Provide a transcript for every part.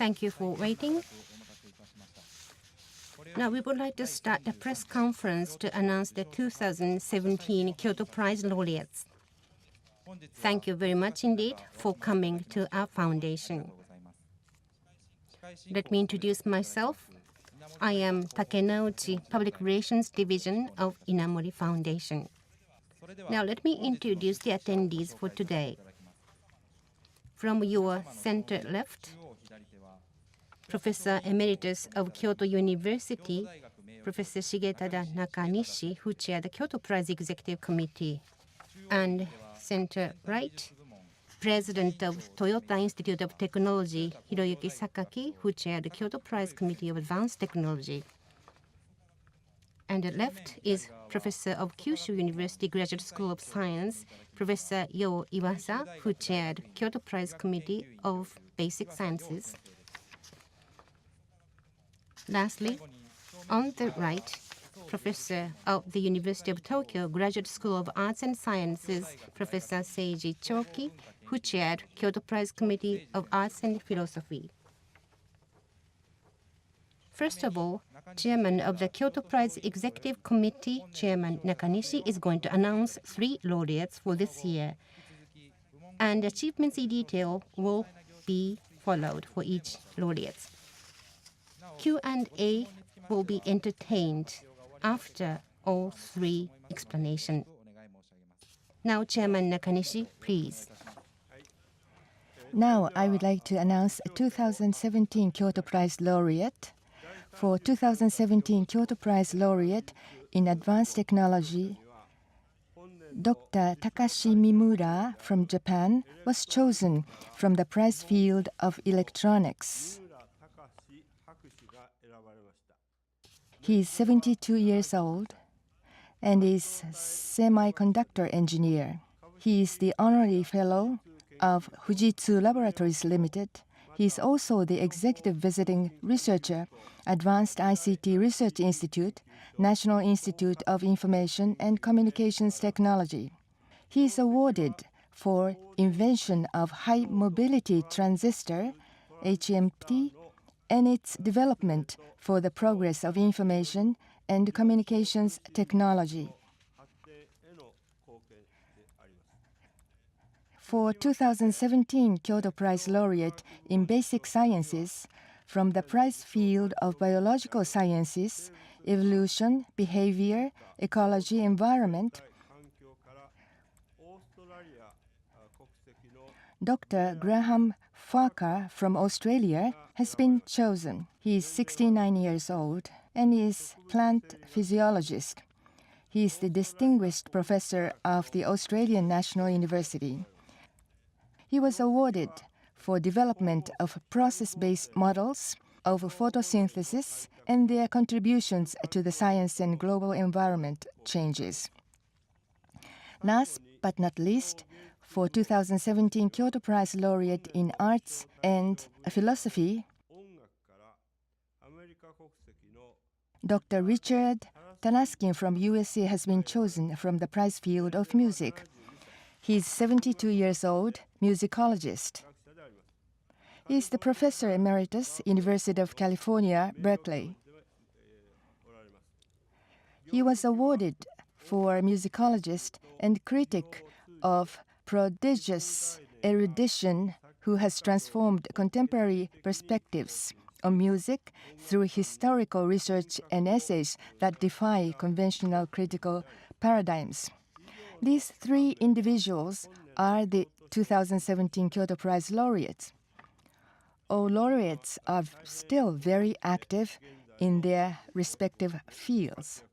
Thank you for waiting. Now we would like to start the press conference to announce the 2017 Kyoto Prize Laureates. Thank you very much indeed for coming to our foundation. Let me introduce myself. I am Takenouchi, Public Relations Division of Inamori Foundation. Now let me introduce the attendees for today. From your center left, Professor Emeritus of Kyoto University, Professor Shigetada Nakanishi, who chaired the Kyoto Prize Executive Committee. And center right, President of Toyota Institute of Technology, Hiroyuki Sakaki, who chaired the Kyoto Prize Committee of Advanced Technology. And the left is Professor of Kyushu University Graduate School of Science, Professor Yo Iwasa, who chaired Kyoto Prize Committee of Basic Sciences. Lastly, on the right, Professor of the University of Tokyo Graduate School of Arts and Sciences, Professor Seiji Choki, who chaired Kyoto Prize Committee of Arts and Philosophy. First of all, Chairman of the Kyoto Prize Executive Committee, Chairman Nakanishi, is going to announce 3 laureates for this year. And achievements in detail will be followed for each laureate. Q&A will be entertained after all 3 explanations. Now, Chairman Nakanishi, please. Now, I would like to announce a 2017 Kyoto Prize Laureate. For 2017 Kyoto Prize Laureate in Advanced Technology, Dr. Takashi Shimura from Japan was chosen from the prize field of electronics. He is 72 years old and is semiconductor engineer. He is the honorary fellow of Fujitsu Laboratories Limited. He is also the executive visiting researcher, Advanced ICT Research Institute, National Institute of Information and Communications Technology. He is awarded for invention of high mobility transistor, HMT, and its development for the progress of information and communications technology. For 2017 Kyoto Prize Laureate in Basic Sciences, from the prize field of Biological Sciences, Evolution, Behavior, Ecology, Environment, Dr. Graham Farquhar from Australia has been chosen. He is 69 years old and is plant physiologist. He is the distinguished professor of the Australian National University. He was awarded for development of process-based models of photosynthesis and their contributions to the science and global environment changes. Last but not least, for 2017 Kyoto Prize Laureate in Arts and Philosophy, Dr. Richard Trask from USA has been chosen from the prize field of music. He is 72 years old, musicologist. He is the Professor Emeritus, University of California, Berkeley. He was awarded for musicologist and critic of prodigious erudition who has transformed contemporary perspectives on music through historical research and essays that defy conventional critical paradigms. These 3 individuals are the 2017 Kyoto Prize Laureates. All laureates are still very active in their respective fields.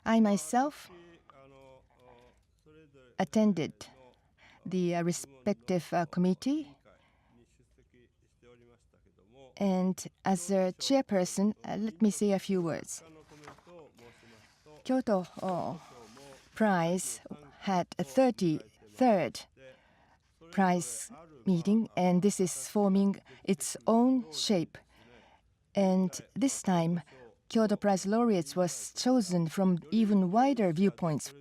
I myself attended the respective committee, and as a chairperson, let me say a few words. Kyoto Prize had a 33rd prize meeting, and this is forming its own shape. And this time, Kyoto Prize Laureates was chosen from even wider viewpoints.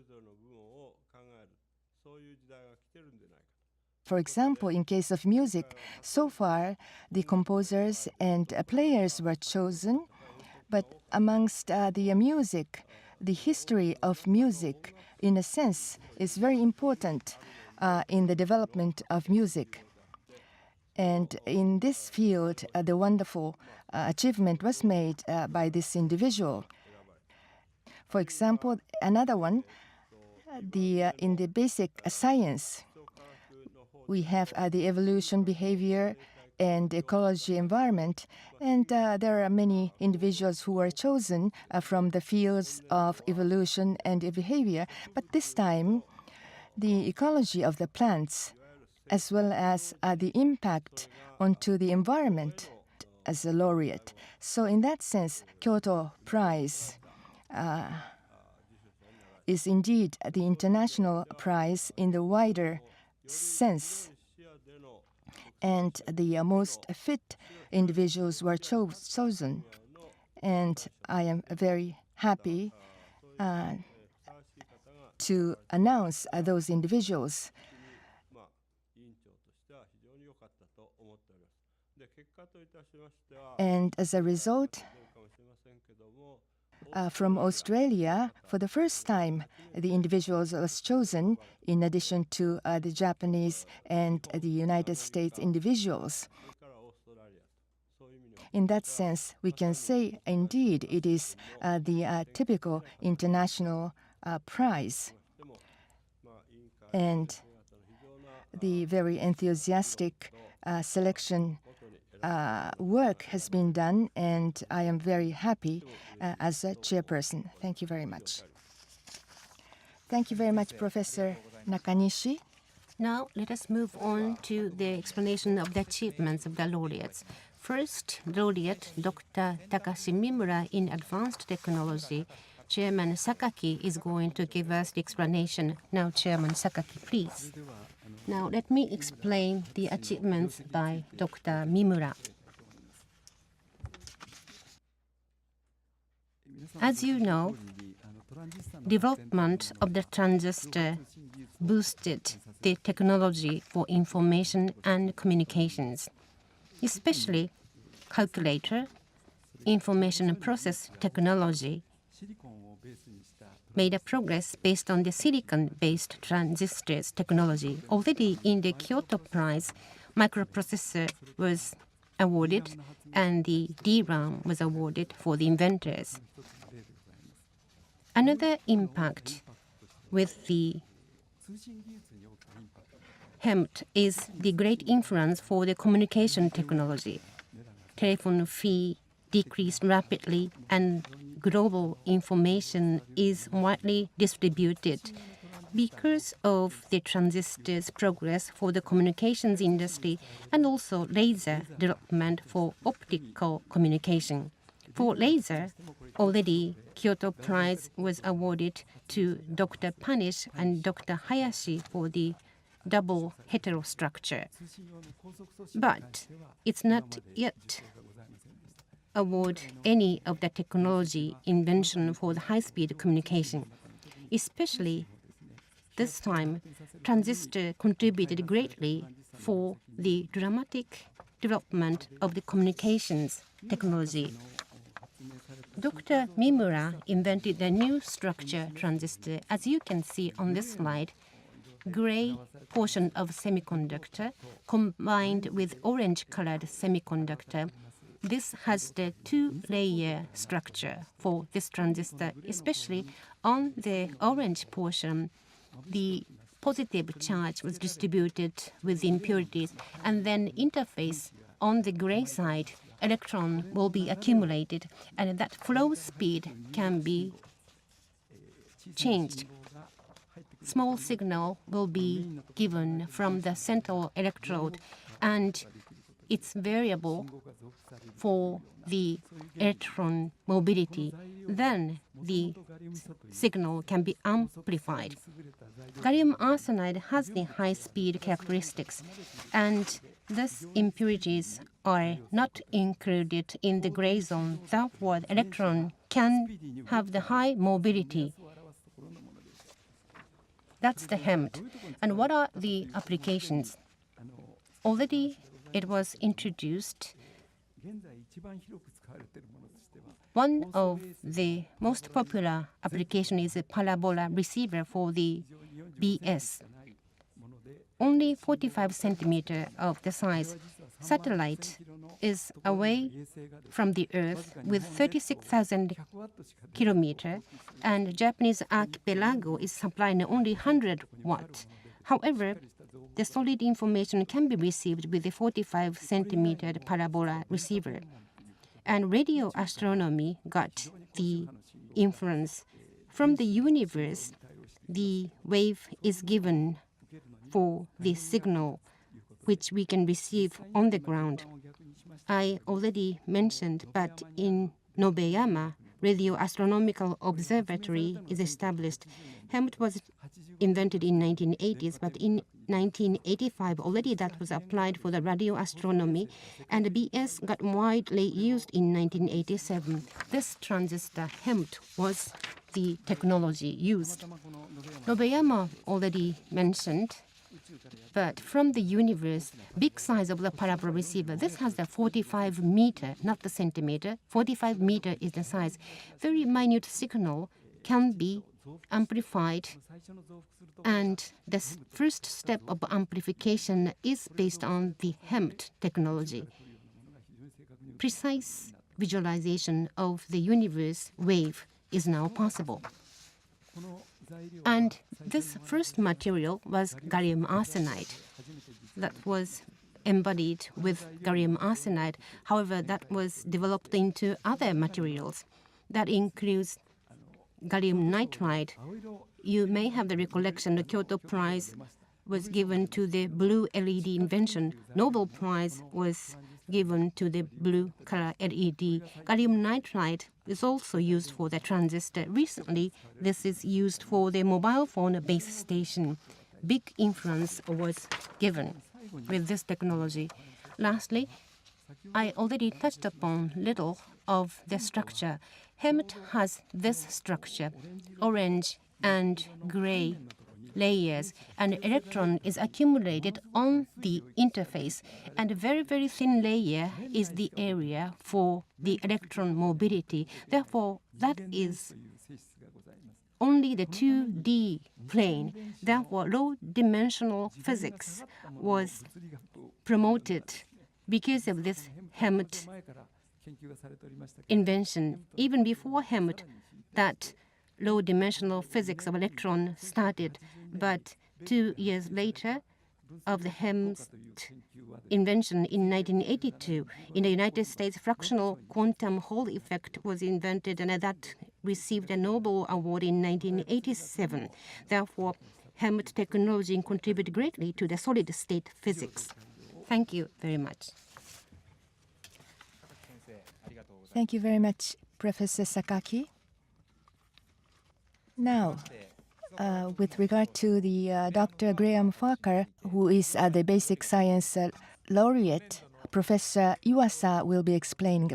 For example, in case of music, so far the composers and players were chosen, but amongst the music, the history of music, in a sense, is very important in the development of music. And in this field, the wonderful achievement was made by this individual. For example, another one, in the basic science, we have the evolution, behavior, and ecology environment. And there are many individuals who were chosen from the fields of evolution and behavior. But this time, the ecology of the plants, as well as the impact onto the environment as a laureate. So in that sense, Kyoto Prize is indeed the international prize in the wider sense. And the most fit individuals were chosen. And I am very happy to announce those individuals. And as a result, from Australia, for the first time, the individuals was chosen in addition to the Japanese and the United States individuals. In that sense, we can say, indeed, it is the typical international prize. And the very enthusiastic selection work has been done, and I am very happy as a chairperson. Thank you very much. Thank you very much, Professor Nakanishi. Now, let us move on to the explanation of the achievements of the laureates. First, laureate Dr. Takashi Shimura in advanced technology. Chairman Sakaki is going to give us the explanation. Now, Chairman Sakaki, please. Now, let me explain the achievements by Dr. Mimura. As you know, development of the transistor boosted the technology for information and communications, especially calculator, information process technology made a progress based on the silicon-based transistors technology. Already in the Kyoto Prize, microprocessor was awarded and the DRAM was awarded for the inventors. Another impact with the HEMT is the great influence for the communication technology. Telephone fee decreased rapidly and global information is widely distributed because of the transistors' progress for the communications industry and also laser development for optical communication. For laser, already Kyoto Prize was awarded to Dr. Panish and Dr. Hayashi for the double heterostructure. But it's not yet award any of the technology invention for the high-speed communication. Especially this time, transistor contributed greatly for the dramatic development of the communications technology. Dr. Mimura invented the new structure transistor. As you can see on this slide, gray portion of semiconductor combined with orange-colored semiconductor. This has the two-layer structure for this transistor, especially on the orange portion. The positive charge was distributed with the impurities, and then interface on the gray side, electron will be accumulated, and that flow speed can be changed. Small signal will be given from the central electrode, and it's variable for the electron mobility. Then the signal can be amplified. Gallium arsenide has the high-speed characteristics, and thus impurities are not included in the gray zone. Therefore, the electron can have the high mobility. That's the HEMT. And what are the applications? already it was introduced. One of the most popular application is a parabola receiver for the BS. Only 45 centimeter of the size. Satellite is away from the Earth with 36,000 kilometers, and Japanese archipelago is supplying only 100 watts. However, the solid information can be received with a 45 centimeter parabola receiver. And radio astronomy got the influence. From the universe, the wave is given for the signal which we can receive on the ground. I already mentioned, but in Nobeyama, Radio Astronomical Observatory is established. HEMT was invented in 1980s, but in 1985 already that was applied for the radio astronomy, and the BS got widely used in 1987. This transistor HEMT was the technology used. Nobeyama already mentioned, but from the universe, big size of the parabola receiver, this has the 45 meter, not the centimeter. 45 meter is the size. Very minute signal can be amplified, and the first step of amplification is based on the HEMT technology. Precise visualization of the universe wave is now possible. And this first material was gallium arsenide that was embodied with gallium arsenide. However, that was developed into other materials. That includes gallium nitride. You may have the recollection the Kyoto Prize was given to the blue LED invention. Nobel Prize was given to the blue color LED. Gallium nitride is also used for the transistor. Recently, this is used for the mobile phone base station. Big influence was given with this technology. Lastly, I already touched upon little of the structure. HEMT has this structure, orange and gray layers, and electron is accumulated on the interface, and a very, very thin layer is the area for the electron mobility. Therefore, that is only the 2D plane. Therefore, low-dimensional physics was promoted because of this HEMT invention. Even before HEMT, that low-dimensional physics of electron started, but 2 years later of the HEMT invention in 1982, in the United States, fractional quantum Hall effect was invented, and that received a Nobel Award in 1987. Therefore, HEMT technology contributed greatly to the solid-state physics. Thank you very much. Thank you very much, Professor Sakaki. Now, with regard to the Dr. Graham Farquhar, who is the Basic Science Laureate, Professor Iwasa will be explaining.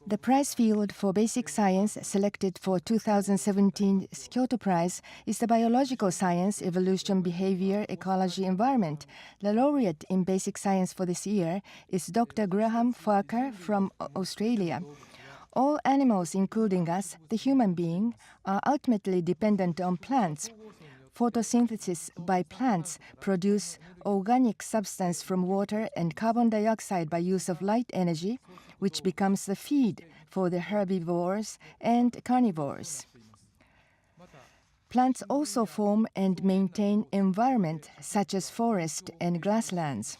The prize field for basic science selected for 2017 Kyoto Prize is the biological science, evolution, behavior, ecology, environment. The laureate in basic science for this year is Dr. Graham Farquhar from Australia. All animals, including us, the human being, are ultimately dependent on plants. Photosynthesis by plants produce organic substance from water and carbon dioxide by use of light energy, which becomes the feed for the herbivores and carnivores. Plants also form and maintain environment such as forest and grasslands.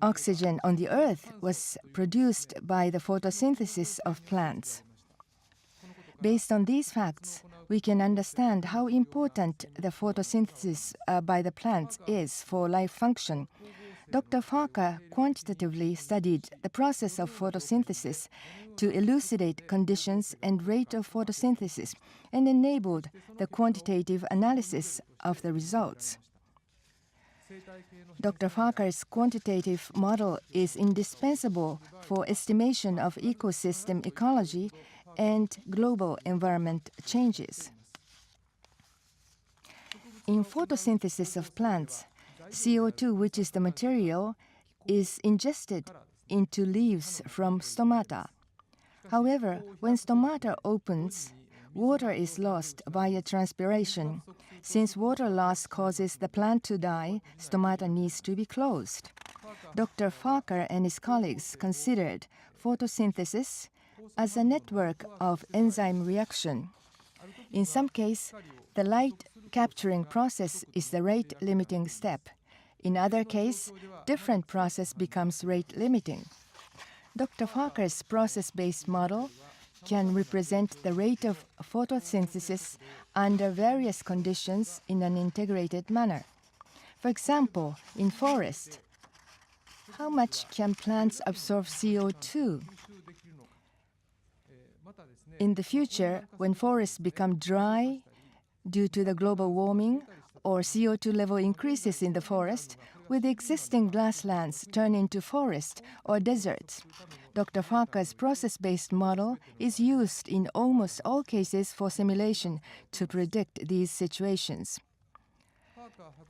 Oxygen on the earth was produced by the photosynthesis of plants. Based on these facts, we can understand how important the photosynthesis by the plants is for life function. Dr. Farquhar quantitatively studied the process of photosynthesis to elucidate conditions and rate of photosynthesis and enabled the quantitative analysis of the results. Dr. Farquhar's quantitative model is indispensable for estimation of ecosystem ecology and global environment changes. In photosynthesis of plants, CO2, which is the material, is ingested into leaves from stomata. However, when stomata opens, water is lost via transpiration. Since water loss causes the plant to die, stomata needs to be closed. Dr. Farker and his colleagues considered photosynthesis as a network of enzyme reaction. In some cases, the light capturing process is the rate limiting step. In other cases, different process becomes rate limiting. Dr. Farker's process-based model can represent the rate of photosynthesis under various conditions in an integrated manner. For example, in forest, how much can plants absorb CO2? In the future, when forests become dry due to the global warming or CO2 level increases in the forest, with existing grasslands turn into forests or deserts. Dr. Farker's process-based model is used in almost all cases for simulation to predict these situations.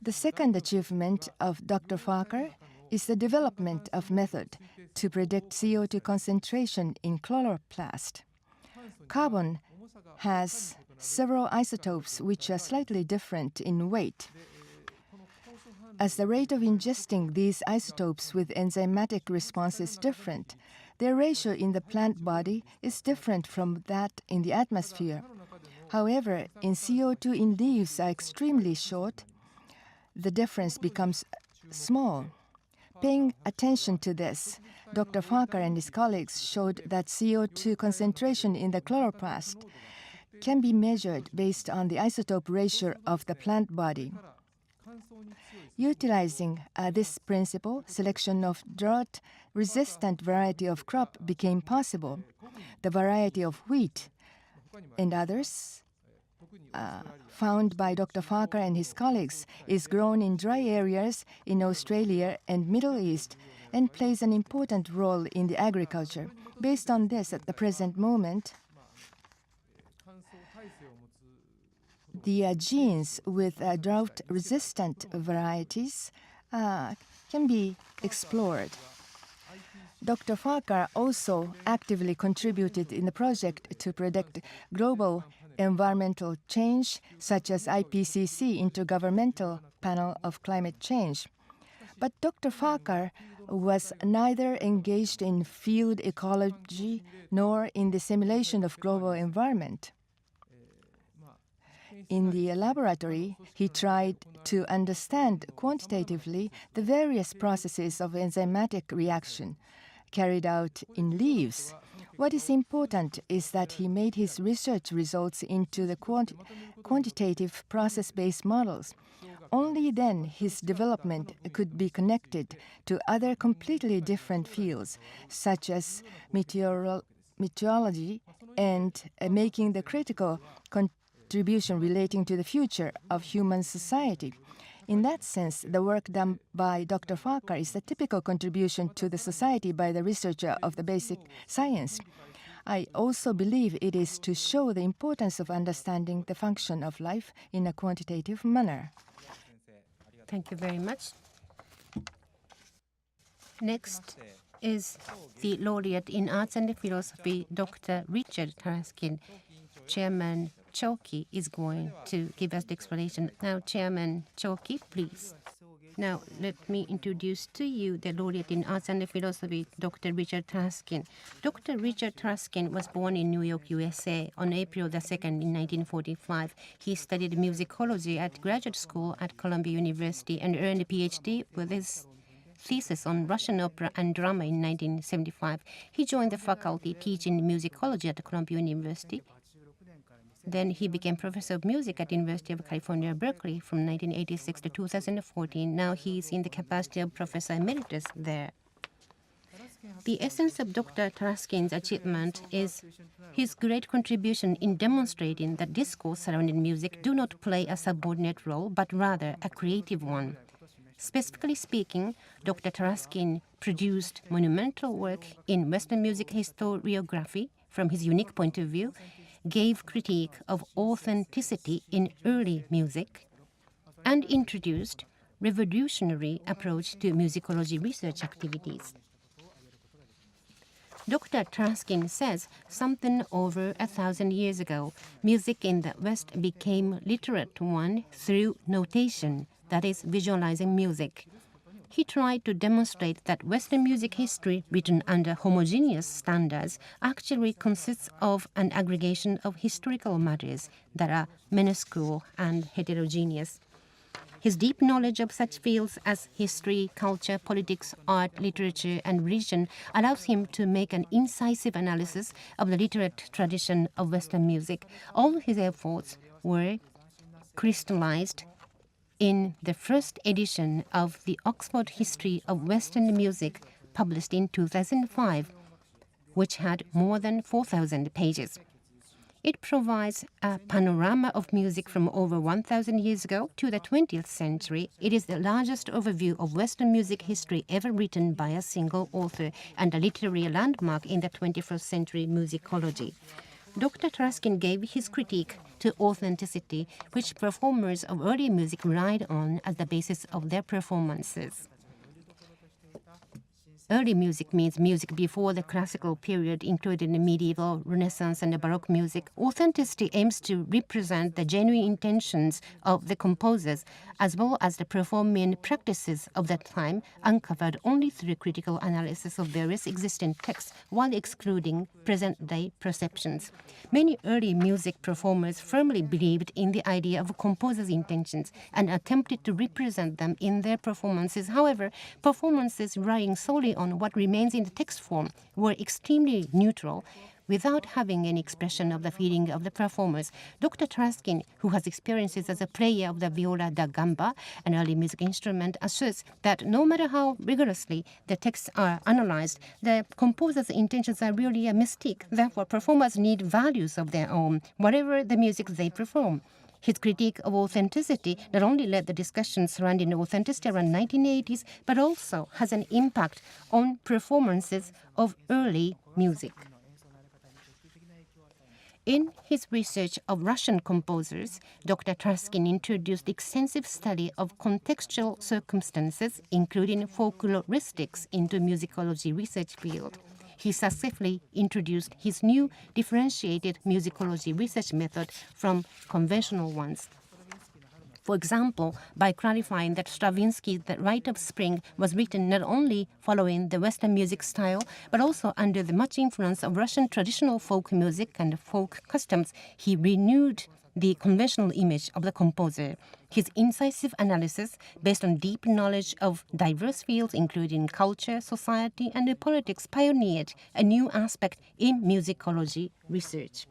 The second achievement of Dr. Farker is the development of method to predict CO2 concentration in chloroplast. Carbon has several isotopes which are slightly different in weight. As the rate of ingesting these isotopes with enzymatic response is different, their ratio in the plant body is different from that in the atmosphere. However, in CO2 in leaves are extremely short, the difference becomes small. Paying attention to this, Dr. Farker and his colleagues showed that CO2 concentration in the chloroplast can be measured based on the isotope ratio of the plant body. Utilizing this principle, selection of drought-resistant variety of crop became possible. The variety of wheat and others found by Dr. Farker and his colleagues is grown in dry areas in Australia and Middle East and plays an important role in the agriculture. Based on this, at the present moment, the genes with drought-resistant varieties can be explored. Dr. Farker also actively contributed in the project to predict global environmental change, such as IPCC, Intergovernmental Panel of Climate Change. But Dr. Farker was neither engaged in field ecology nor in the simulation of global environment. In the laboratory, he tried to understand quantitatively the various processes of enzymatic reaction carried out in leaves. What is important is that he made his research results into the quantitative process-based models. Only then his development could be connected to other completely different fields, such as meteorology, and making the critical contribution relating to the future of human society. In that sense, the work done by Dr. Farker is the typical contribution to the society by the researcher of the basic science. I also believe it is to show the importance of understanding the function of life in a quantitative manner. Thank you very much. Next is the laureate in Arts and Philosophy, Dr. Richard Trask. Chairman Choki is going to give us the explanation. Now, Chairman Choki, please. Now, let me introduce to you the laureate in Arts and Philosophy, Dr. Richard Trask. Dr. Richard Trask was born in New York, USA on April the 2nd in 1945. He studied musicology at graduate school at Columbia University and earned a PhD with his thesis on Russian opera and drama in 1975. He joined the faculty teaching musicology at Columbia University. Then he became professor of music at University of California, Berkeley from 1986 to 2014. Now he is in the capacity of professor emeritus there. The essence of Dr. Trask's achievement is his great contribution in demonstrating that discourse surrounding music do not play a subordinate role, but rather a creative one. Specifically speaking, Dr. Trask produced monumental work in Western music historiography from his unique point of view, gave critique of authenticity in early music, and introduced revolutionary approach to musicology research activities. Dr. Trask says something over 1,000 years ago, music in the West became literate one through notation, that is, visualizing music. He tried to demonstrate that Western music history, written under homogeneous standards, actually consists of an aggregation of historical matters that are minuscule and heterogeneous. His deep knowledge of such fields as history, culture, politics, art, literature, and religion allows him to make an incisive analysis of the literate tradition of Western music. All his efforts were crystallized in the first edition of the Oxford History of Western Music, published in 2005, which had more than 4,000 pages. It provides a panorama of music from over 1,000 years ago to the 20th century. It is the largest overview of Western music history ever written by a single author and a literary landmark in the 21st century musicology. Dr. Trask gave his critique to authenticity, which performers of early music relied on as the basis of their performances. Early music means music before the classical period, including the medieval, Renaissance, and the Baroque music. Authenticity aims to represent the genuine intentions of the composers, as well as the performing practices of that time, uncovered only through critical analysis of various existing texts, while excluding present-day perceptions. Many early music performers firmly believed in the idea of a composer's intentions and attempted to represent them in their performances. However, performances relying solely on what remains in the text form were extremely neutral, without having any expression of the feeling of the performers. Dr. Trask, who has experiences as a player of the viola da gamba, an early music instrument, asserts that no matter how rigorously the texts are analyzed, the composer's intentions are really a mystique. Therefore, performers need values of their own, whatever the music they perform. His critique of authenticity not only led the discussions surrounding authenticity around 1980s, but also has an impact on performances of early music. In his research of Russian composers, Dr. Trask introduced extensive study of contextual circumstances, including folkloristics, into musicology research field. He successfully introduced his new differentiated musicology research method from conventional ones. For example, by clarifying that Stravinsky's The Rite of Spring was written not only following the Western music style, but also under the much influence of Russian traditional folk music and folk customs, he renewed the conventional image of the composer. His incisive analysis, based on deep knowledge of diverse fields including culture, society, and politics, pioneered a new aspect in musicology research.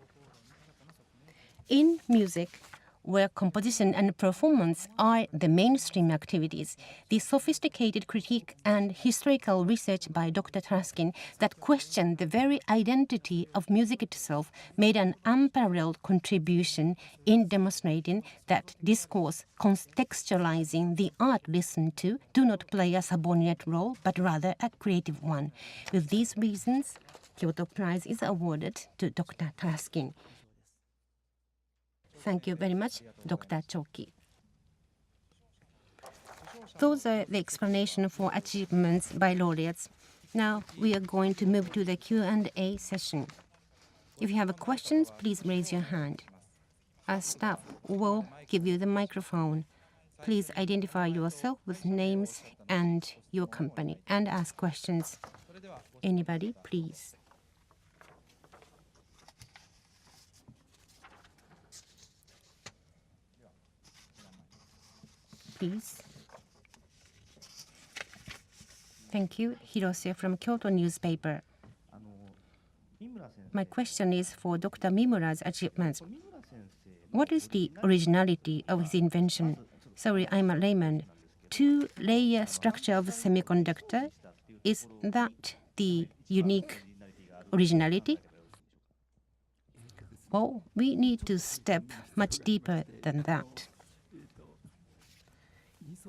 In music, where composition and performance are the mainstream activities, the sophisticated critique and historical research by Dr. Trask that questioned the very identity of music itself made an unparalleled contribution in demonstrating that discourse contextualizing the art listened to do not play a subordinate role, but rather a creative one. With these reasons, Kyoto Prize is awarded to Dr. Trask. Thank you very much, Dr. Choki. Those are the explanation for achievements by laureates. Now we are going to move to the Q&A session. If you have questions, please raise your hand. Our staff will give you the microphone. Please identify yourself with names and your company and ask questions. Anybody, please. Please. Thank you. Hirose from Kyoto newspaper. My question is for Dr. Mimura's achievements. What is the originality of his invention? Sorry, I'm a layman. Two-layer structure of semiconductor, is that the unique originality? Well, we need to step much deeper than that.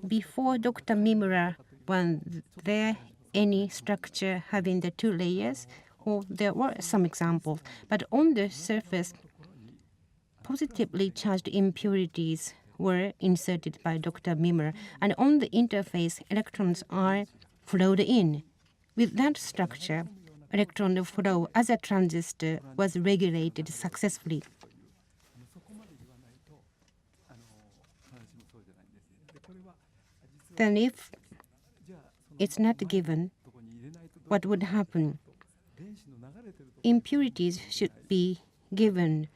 Before Dr. Mimura, was there any structure having the two layers? Well, there were some examples, but on the surface, positively charged impurities were inserted by Dr. Mimura, and on the interface, electrons are flowed in. With that structure, electron flow as a transistor was regulated successfully. Then if it's not given, what would happen? Impurities should be given.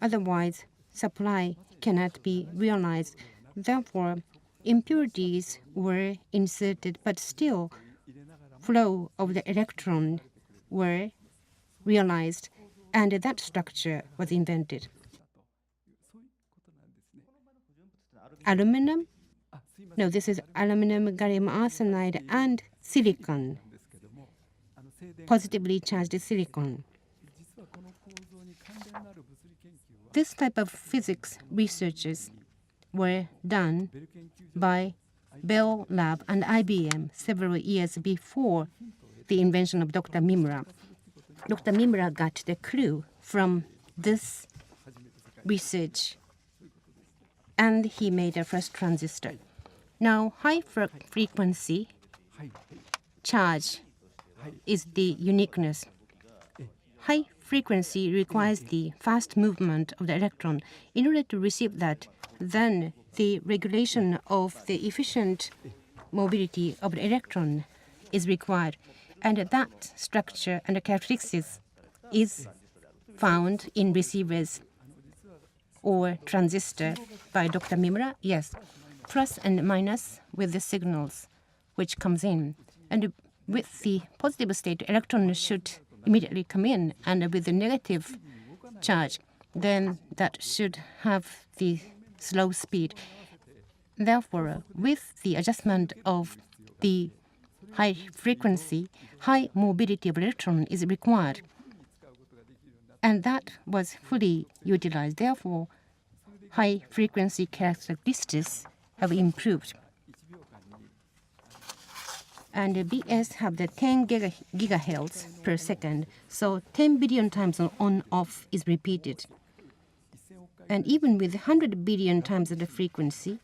Otherwise, supply cannot be realized. Therefore, impurities were inserted, but still flow of the electron were realized, and that structure was invented. Aluminum? No, this is aluminum, gallium arsenide, and silicon, positively charged silicon. This type of physics researches were done by Bell Lab and IBM several years before the invention of Dr. Mimura. Dr. Mimura got the clue from this research, and he made a first transistor. Now, high frequency charge is the uniqueness. High frequency requires the fast movement of the electron. In order to receive that, then the regulation of the efficient mobility of the electron is required. And that structure and characteristics is found in receivers or transistor by Dr. Mimura. Yes, plus and minus with the signals which comes in. And with the positive state, electron should immediately come in, and with the negative charge, then that should have the slow speed. Therefore, with the adjustment of the high frequency, high mobility of electron is required. And that was fully utilized. Therefore, high frequency characteristics have improved. And the BS have the 10 gigahertz per second, so 10 billion times on-off is repeated. And even with 100 billion times the frequency,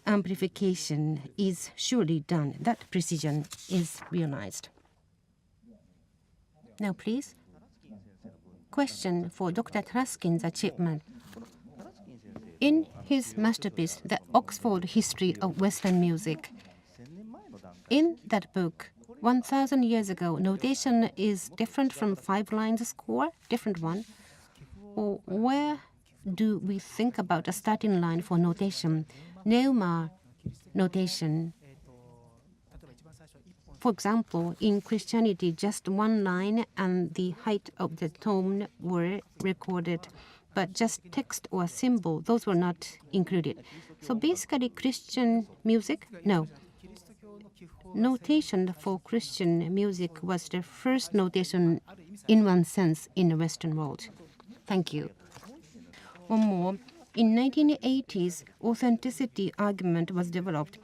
amplification is surely done. That precision is realized. Now, please. Question for Dr. Traskin's achievement. In his masterpiece, The Oxford History of Western Music, in that book, 1,000 years ago, notation is different from 5 lines score, different one. Or where do we think about a starting line for notation? Neuma notation. For example, in Christianity, just 1 line and the height of the tone were recorded, but just text or symbol, those were not included. So basically, Christian music, no. Notation for Christian music was the first notation in one sense in the Western world. Thank you. One more. In 1980s, authenticity argument was developed.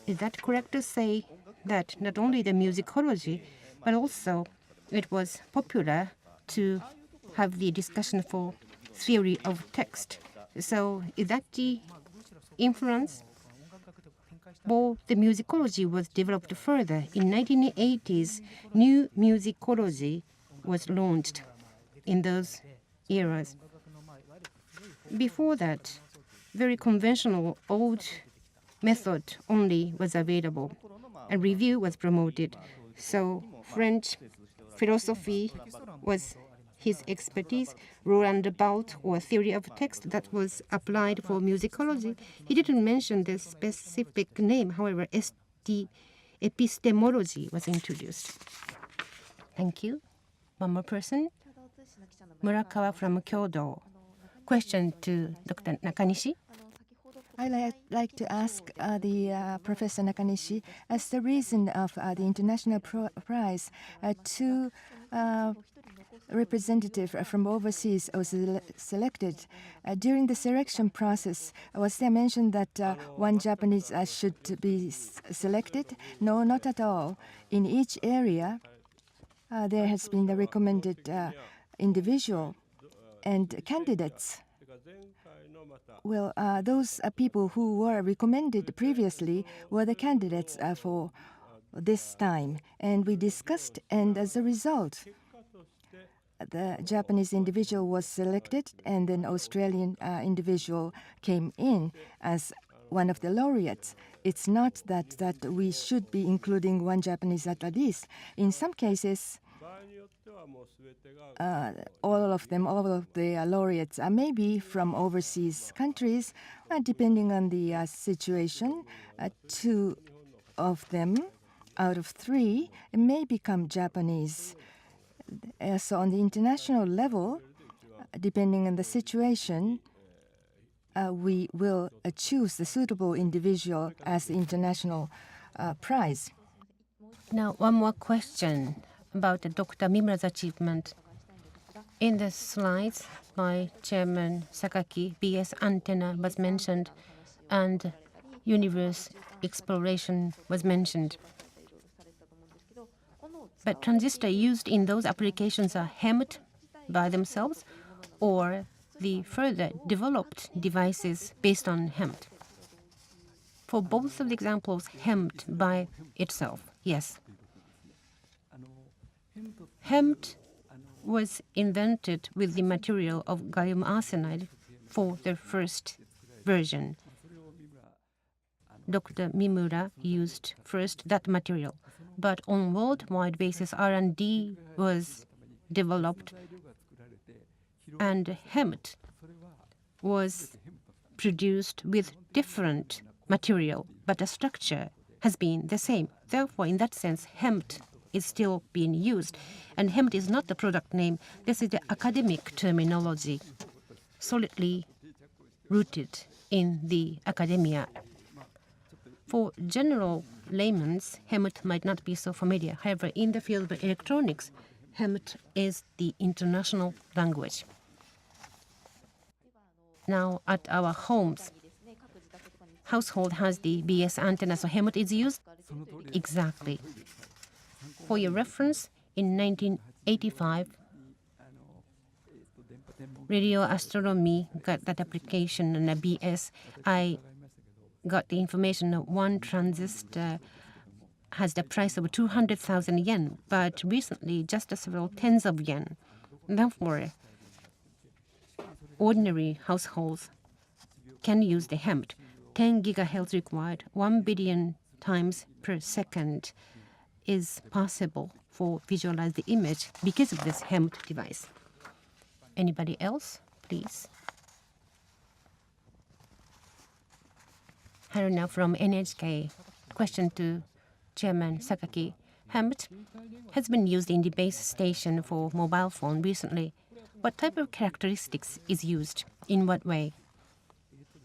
Is that correct to say that not only the musicology, but also it was popular to have the discussion for theory of text? So is that the influence? Well, the musicology was developed further. In 1980s, new musicology was launched in those eras. Before that, very conventional old method only was available. A review was promoted. So French philosophy was his expertise, roundabout or theory of text that was applied for musicology. He didn't mention the specific name, however, epistemology was introduced. Thank you. One more person. Murakawa from Kyoto. Question to Dr. Nakanishi. I'd like to ask Professor Nakanishi, as the reason of the International Prize, two representatives from overseas was selected. During the selection process, was there mention that one Japanese should be selected? No, not at all. In each area, there has been the recommended individual and candidates Well, those people who were recommended previously were the candidates for this time. And we discussed, and as a result, the Japanese individual was selected, and then Australian individual came in as one of the laureates. It's not that we should be including one Japanese at least. In some cases, all of the laureates are maybe from overseas countries, depending on the situation. Two of them out of three may become Japanese. So on the international level, depending on the situation, we will choose the suitable individual as the international prize. Now, one more question about Dr. Mimura's achievement. In the slides by Chairman Sakaki, BS antenna was mentioned, and universe exploration was mentioned. But transistors used in those applications are HEMT by themselves or the further developed devices based on HEMT. For both of the examples, HEMT by itself, yes. HEMT was invented with the material of gallium arsenide for the first version. Dr. Mimura used first that material, but on worldwide basis, R&D was developed, and HEMT was produced with different material, but the structure has been the same. Therefore, in that sense, HEMT is still being used. And HEMT is not the product name. This is the academic terminology, solidly rooted in the academia. For general laymen, HEMT might not be so familiar. However, in the field of electronics, HEMT is the international language. Now, at our homes, household has the BS antenna, so HEMT is used? Exactly. For your reference, in 1985, radio astronomy got that application and a BS. I got the information that one transistor has the price of 200,000 yen, but recently just several tens of yen. Therefore, ordinary households can use the HEMT. 10 gigahertz required, 1 billion times per second is possible for visualize the image because of this HEMT device. Anybody else, please? Haruna from NHK. Question to Chairman Sakaki. HEMT has been used in the base station for mobile phone recently. What type of characteristics is used? In what way?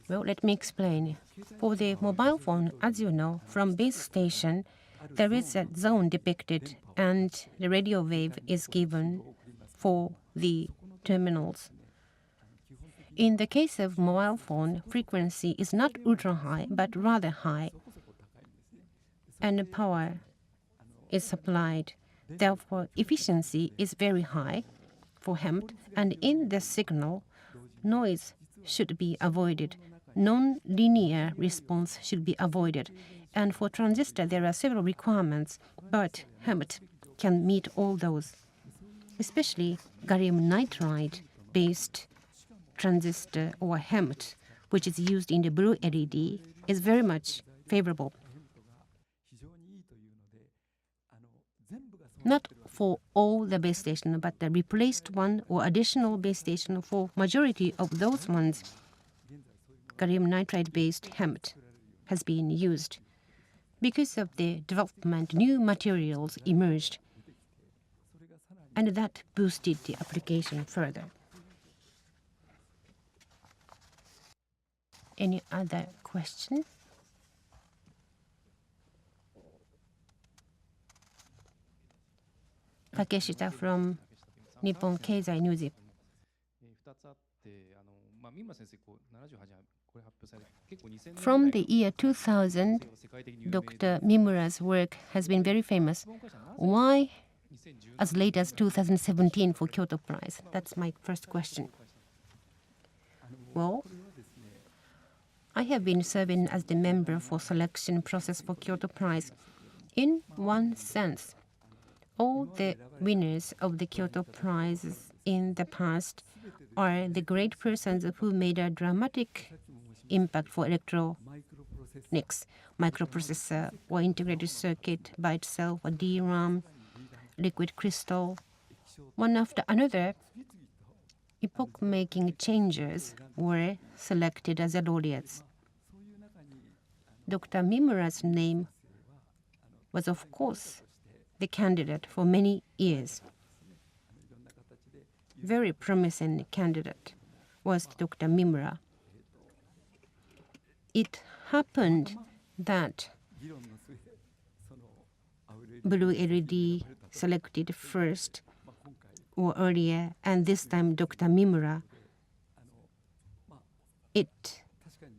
Well, let me explain. For the mobile phone, as you know, from base station, there is a zone depicted, and the radio wave is given for the terminals. In the case of mobile phone, frequency is not ultra high, but rather high, and the power is supplied. Therefore, efficiency is very high for HEMT, and in the signal, noise should be avoided. Non-linear response should be avoided. And for transistor, there are several requirements, but HEMT can meet all those. Especially gallium nitride-based transistor or HEMT, which is used in the blue LED, is very much favorable. Not for all the base stations, but the replaced one or additional base station for majority of those ones, gallium nitride-based HEMT has been used. Because of the development, new materials emerged, and that boosted the application further. Any other question? Takeshita from Nippon Keizai News. From the year 2000, Dr. Mimura's work has been very famous. Why as late as 2017 for Kyoto Prize? That's my first question. Well, I have been serving as the member for selection process for Kyoto Prize. In one sense, all the winners of the Kyoto Prizes in the past are the great persons who made a dramatic impact for electronics, microprocessor or integrated circuit by itself, or DRAM, liquid crystal. One after another, epoch-making changes were selected as the laureates. Dr. Mimura's name was, of course, the candidate for many years. Very promising candidate was Dr. Mimura. It happened that blue LED selected first or earlier, and this time Dr. Mimura. It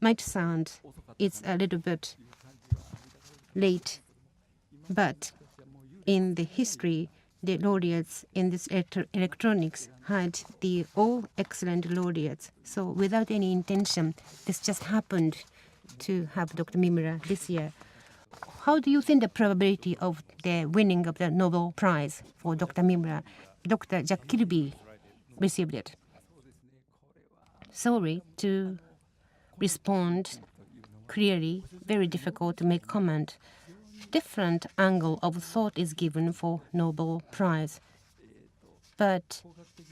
might sound it's a little bit late, but in the history, the laureates in this electronics had the all excellent laureates. So without any intention, this just happened to have Dr. Mimura this year. How do you think the probability of the winning of the Nobel Prize for Dr. Mimura? Dr. Jack Kirby received it. Sorry to respond clearly, very difficult to make comment. Different angle of thought is given for Nobel Prize. But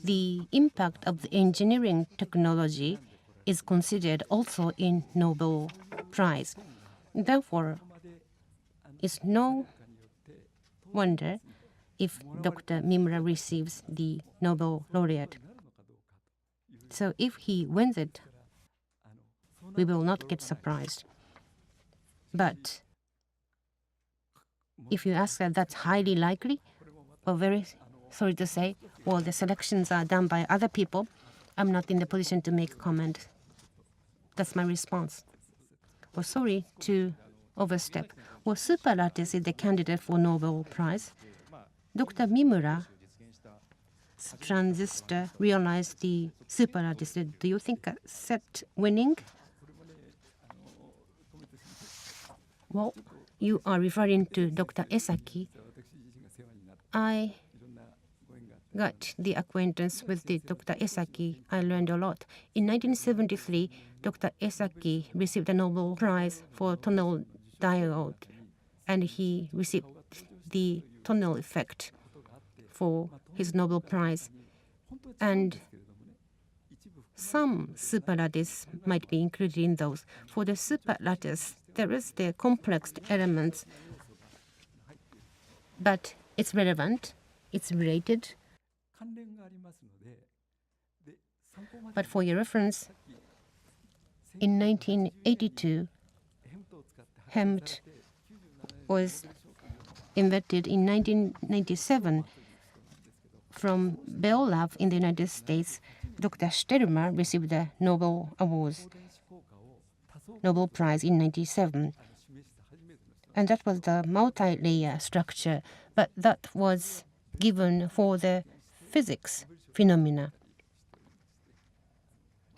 the impact of the engineering technology is considered also in Nobel Prize. Therefore, it's no wonder if Dr. Mimura receives the Nobel laureate. So if he wins it, we will not get surprised. But if you ask that, that's highly likely, or very sorry to say, well, the selections are done by other people, I'm not in the position to make a comment. That's my response. Well, sorry to overstep. Well, superlattice is the candidate for Nobel Prize. Dr. Mimura's transistor realized the superlattice. Do you think a set winning? Well, you are referring to Dr. Esaki. I got the acquaintance with the Dr. Esaki. I learned a lot. In 1973, Dr. Esaki received a Nobel Prize for tunnel diode, and he received the tunnel effect for his Nobel Prize. And some superlattice might be included in those. For the superlattice, there is the complex elements, but it's relevant, it's related. But for your reference, in 1982, HEMT was invented in 1997 from Bell Lab in the United States. Dr. Stelmer received the Nobel Prize in 1997. And that was the multi-layer structure, but that was given for the physics phenomena.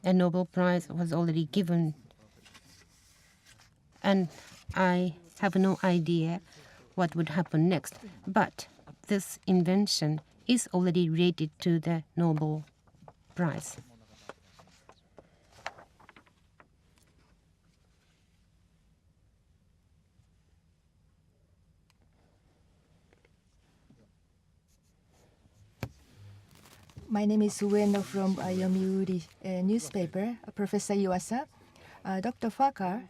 A Nobel Prize was already given, and I have no idea what would happen next. But this invention is already related to the Nobel Prize. My name is Ueno from Yomiuri newspaper, Professor Iwasa. Dr. Farker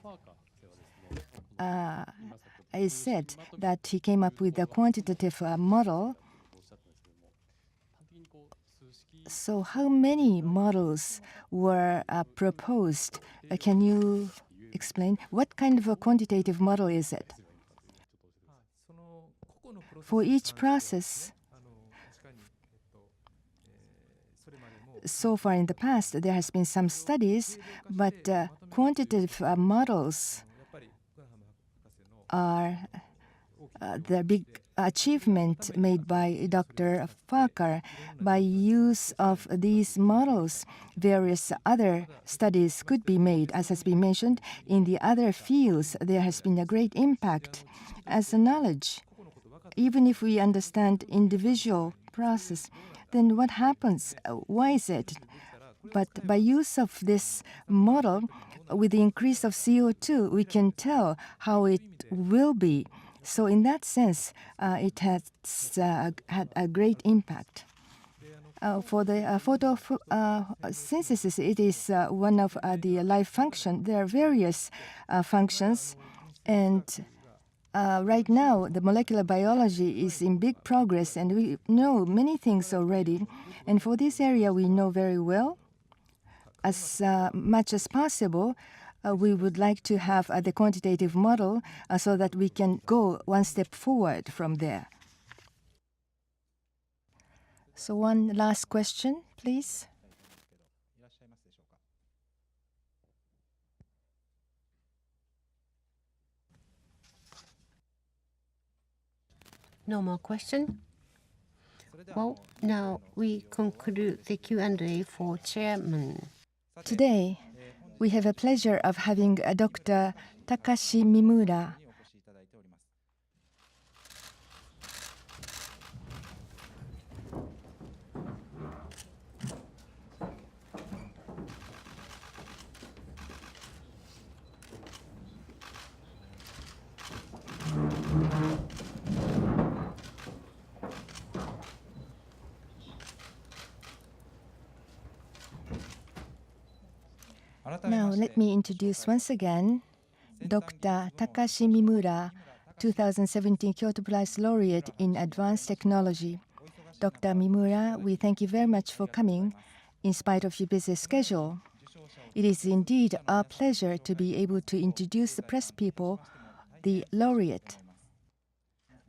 I said that he came up with a quantitative model. So how many models were proposed? Can you explain? What kind of a quantitative model is it? For each process, so far in the past, there has been some studies, but quantitative models are the big achievement made by Dr. Parker. By use of these models, various other studies could be made. As has been mentioned, in the other fields, there has been a great impact as a knowledge. Even if we understand individual process, then what happens? Why is it? But by use of this model, with the increase of CO2, we can tell how it will be. So in that sense, it has had a great impact. For the photosynthesis, it is one of the life functions. There are various functions, and right now the molecular biology is in big progress, and we know many things already. And for this area, we know very well. As much as possible, we would like to have the quantitative model so that we can go one step forward from there. So one last question, please. No more question? Well, now we conclude the Q&A for Chairman. Today, we have a pleasure of having Dr. Takashi Shimura. Now, let me introduce once again Dr. Takashi Shimura, 2017 Kyoto Prize Laureate in Advanced Technology. Dr. Mimura, we thank you very much for coming in spite of your busy schedule. It is indeed our pleasure to be able to introduce the press people, the laureate.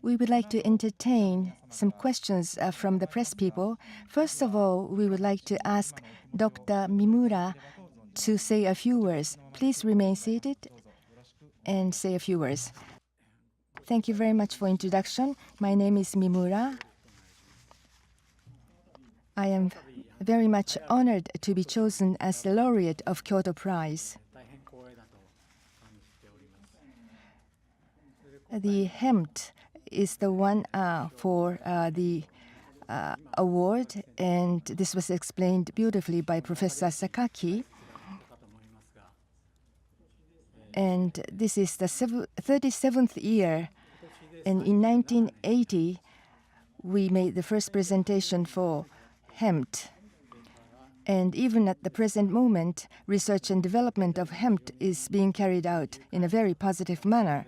We would like to entertain some questions from the press people. First of all, we would like to ask Dr. Mimura to say a few words. Please remain seated and say a few words. Thank you very much for introduction. My name is Mimura. I am very much honored to be chosen as the laureate of Kyoto Prize. The HEMT is the one for the award, and this was explained beautifully by Professor Sakaki. And this is the 37th year, and in 1980, we made the first presentation for HEMT. And even at the present moment, research and development of HEMT is being carried out in a very positive manner.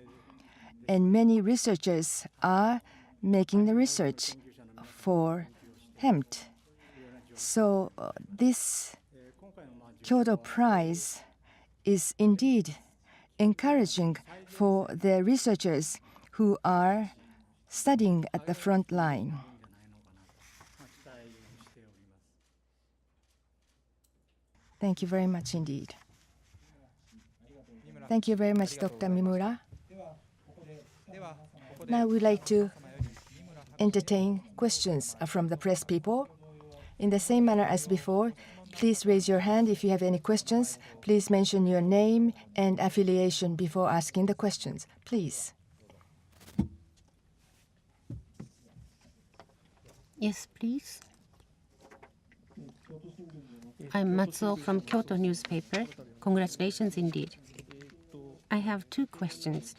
And many researchers are making the research for HEMT. So this Kyoto Prize is indeed encouraging for the researchers who are studying at the front line. Thank you very much indeed. Thank you very much, Dr. Mimura. Now we'd like to entertain questions from the press people. In the same manner as before, please raise your hand if you have any questions. Please mention your name and affiliation before asking the questions. Please. Yes, please. I'm Matsuo from Kyoto newspaper. Congratulations indeed. I have two questions.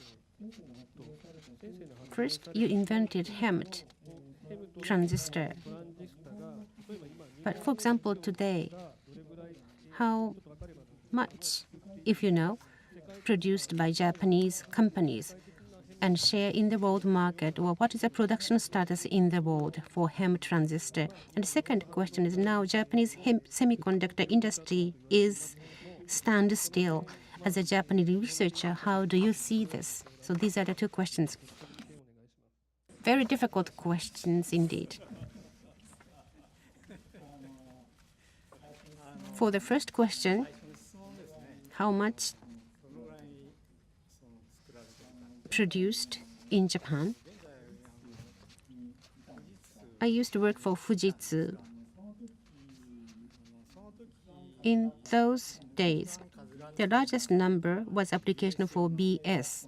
First, you invented HEMT transistor. But for example, today, how much, if you know, produced by Japanese companies and share in the world market, or what is the production status in the world for HEMT transistor? And the second question is, now Japanese semiconductor industry is stand still. As a Japanese researcher, how do you see this? So these are the two questions. Very difficult questions indeed. For the first question, how much produced in Japan? I used to work for Fujitsu. In those days, the largest number was application for BS,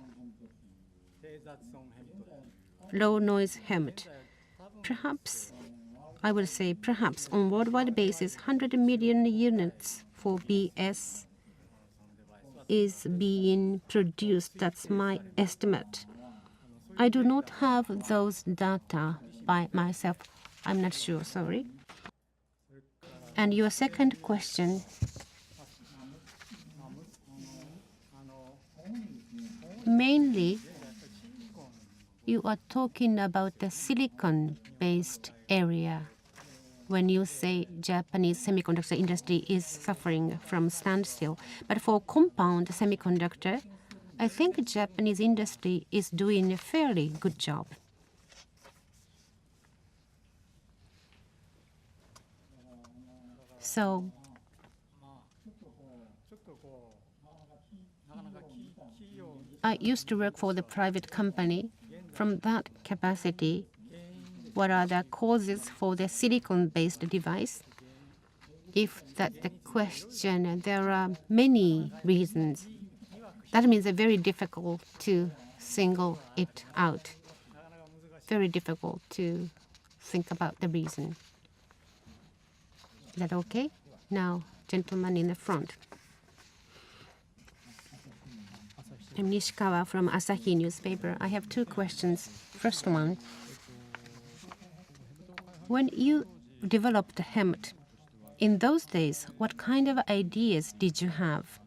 low noise helmet. Perhaps, I would say perhaps on worldwide basis, 100 million units for BS is being produced. That's my estimate. I do not have those data by myself. I'm not sure, sorry. And your second question, mainly you are talking about the silicon-based area when you say Japanese semiconductor industry is suffering from standstill. But for compound semiconductor, I think Japanese industry is doing a fairly good job. So I used to work for the private company. From that capacity, what are the causes for the silicon-based device? If that's the question, there are many reasons. That means it's very difficult to single it out. Very difficult to think about the reason. Is that okay? Now, gentleman in the front. I'm Nishikawa from Asahi newspaper. I have two questions. First one, when you developed the helmet, in those days, what kind of ideas did you have?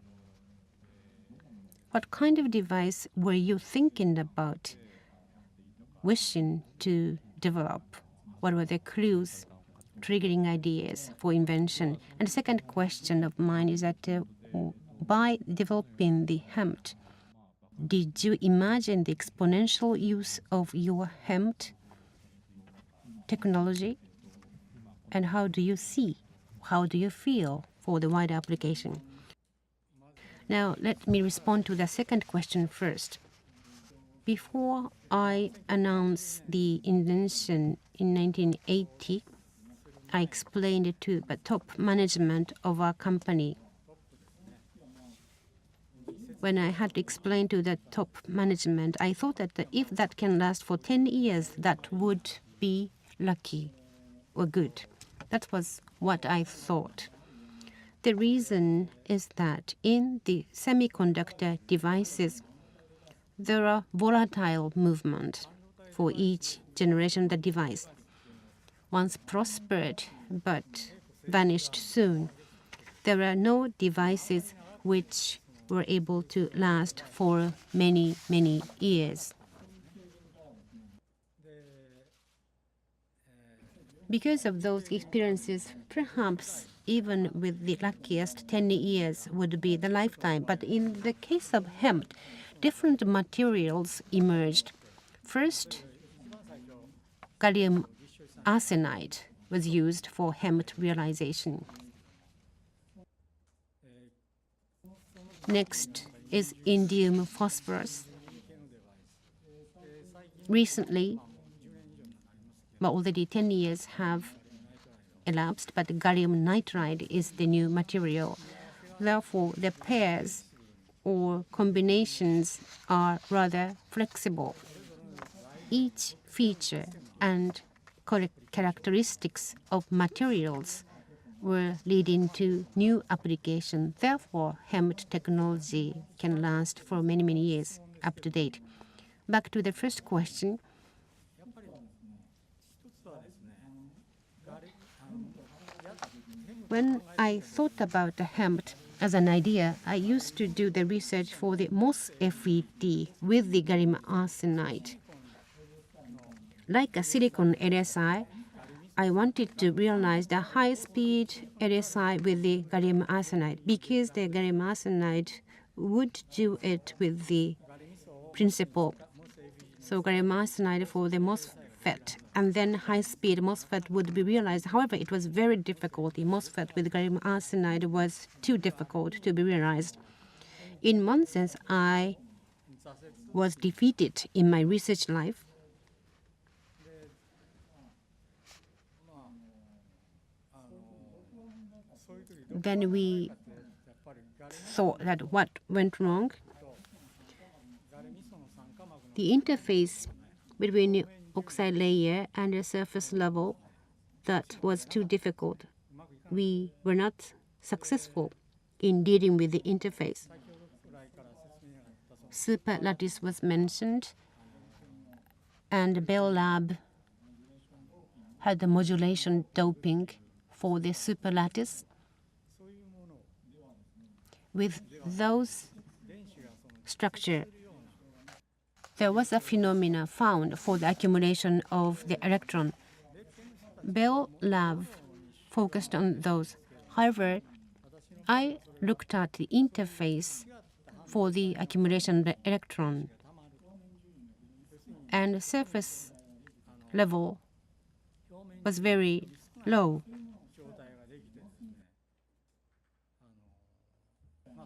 What kind of device were you thinking about wishing to develop? What were the clues, triggering ideas for invention? And the second question of mine is that by developing the helmet, did you imagine the exponential use of your helmet technology? And how do you see, how do you feel for the wider application? Now, let me respond to the second question first. Before I announced the invention in 1980, I explained it to the top management of our company. When I had to explain to the top management, I thought that if that can last for 10 years, that would be lucky or good. That was what I thought. The reason is that in the semiconductor devices, there are volatile movement for each generation of the device. Once prospered but vanished soon, there are no devices which were able to last for many, many years. Because of those experiences, perhaps even with the luckiest 10 years would be the lifetime. But in the case of hemp, different materials emerged. First, gallium arsenide was used for hemp realization. Next is indium phosphorus. Recently, already 10 years have elapsed, but gallium nitride is the new material. Therefore, the pairs or combinations are rather flexible. Each feature and characteristics of materials were leading to new application. Therefore, hemp technology can last for many, many years up to date. Back to the first question. When I thought about the hemp as an idea, I used to do the research for the MOSFET with the gallium arsenide. Like a silicon LSI, I wanted to realize the high-speed LSI with the gallium arsenide because the gallium arsenide would do it with the principle. So gallium arsenide for the MOSFET, and then high-speed MOSFET would be realized. However, it was very difficult. The MOSFET with gallium arsenide was too difficult to be realized. In one sense, I was defeated in my research life. then we thought that what went wrong? The interface between the oxide layer and the surface level, that was too difficult. We were not successful in dealing with the interface. Super lattice was mentioned, and Bell Lab had the modulation doping for the super lattice. With those structure, there was a phenomena found for the accumulation of the electron. Bell Lab focused on those. However, I looked at the interface for the accumulation of the electron, and the surface level was very low.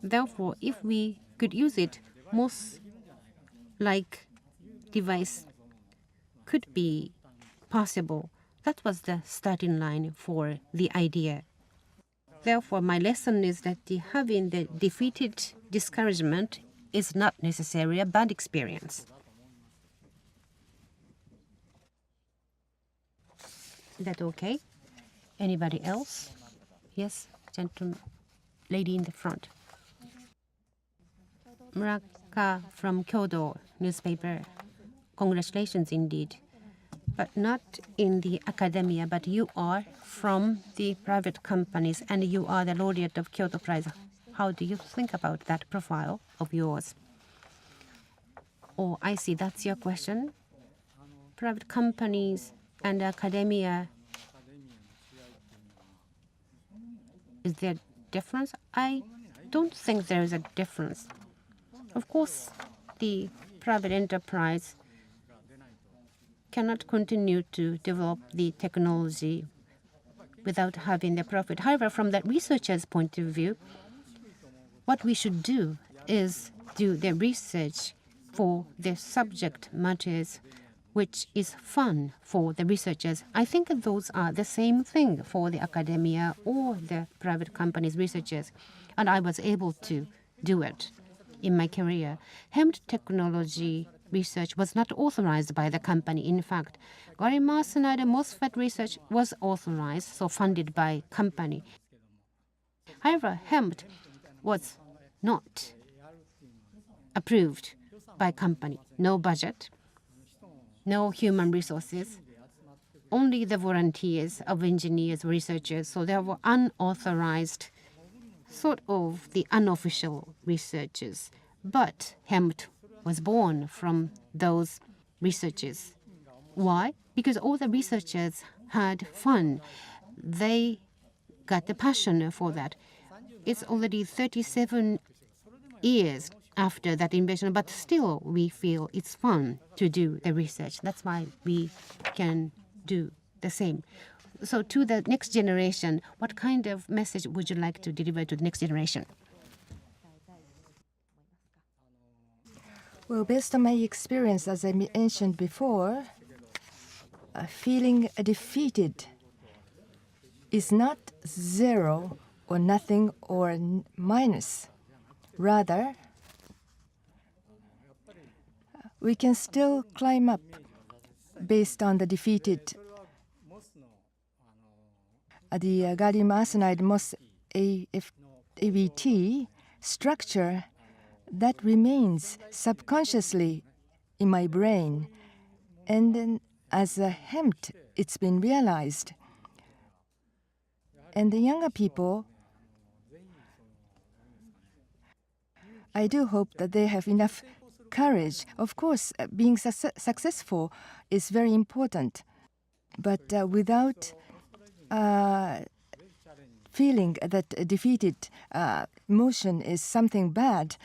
Therefore, if we could use it, most like device could be possible. That was the starting line for the idea. Therefore, my lesson is that having the defeated discouragement is not necessarily a bad experience. Is that okay? Anybody else? Yes, gentleman, lady in the front. Muraka from Kyoto newspaper. Congratulations indeed. But not in the academia, but you are from the private companies and you are the laureate of Kyoto Prize. How do you think about that profile of yours? Oh, I see, that's your question. Private companies and academia, is there a difference? I don't think there is a difference. Of course, the private enterprise cannot continue to develop the technology without having the profit. However, from that researcher's point of view, what we should do is do the research for the subject matters which is fun for the researchers. I think those are the same thing for the academia or the private companies researchers. And I was able to do it in my career. Hemmed technology research was not authorized by the company. In fact, gallium arsenide and MOSFET research was authorized, so funded by company. However, hemmed was not approved by company. No budget, no human resources, only the volunteers of engineers, researchers, so they were unauthorized, sort of the unofficial researchers. But hemmed was born from those researchers. Why? Because all the researchers had fun. They got the passion for that. It's already 37 years after that invention, but still we feel it's fun to do the research. That's why we can do the same. So to the next generation, what kind of message would you like to deliver to the next generation? Well, based on my experience, as I mentioned before, feeling defeated is not zero or nothing or minus. Rather, we can still climb up based on the defeated the gallium arsenide MOS ABT structure that remains subconsciously in my brain. And then as a hemmed, it's been realized. And the younger people, I do hope that they have enough courage. Of course, being successful is very important. But without feeling that defeated emotion is something bad,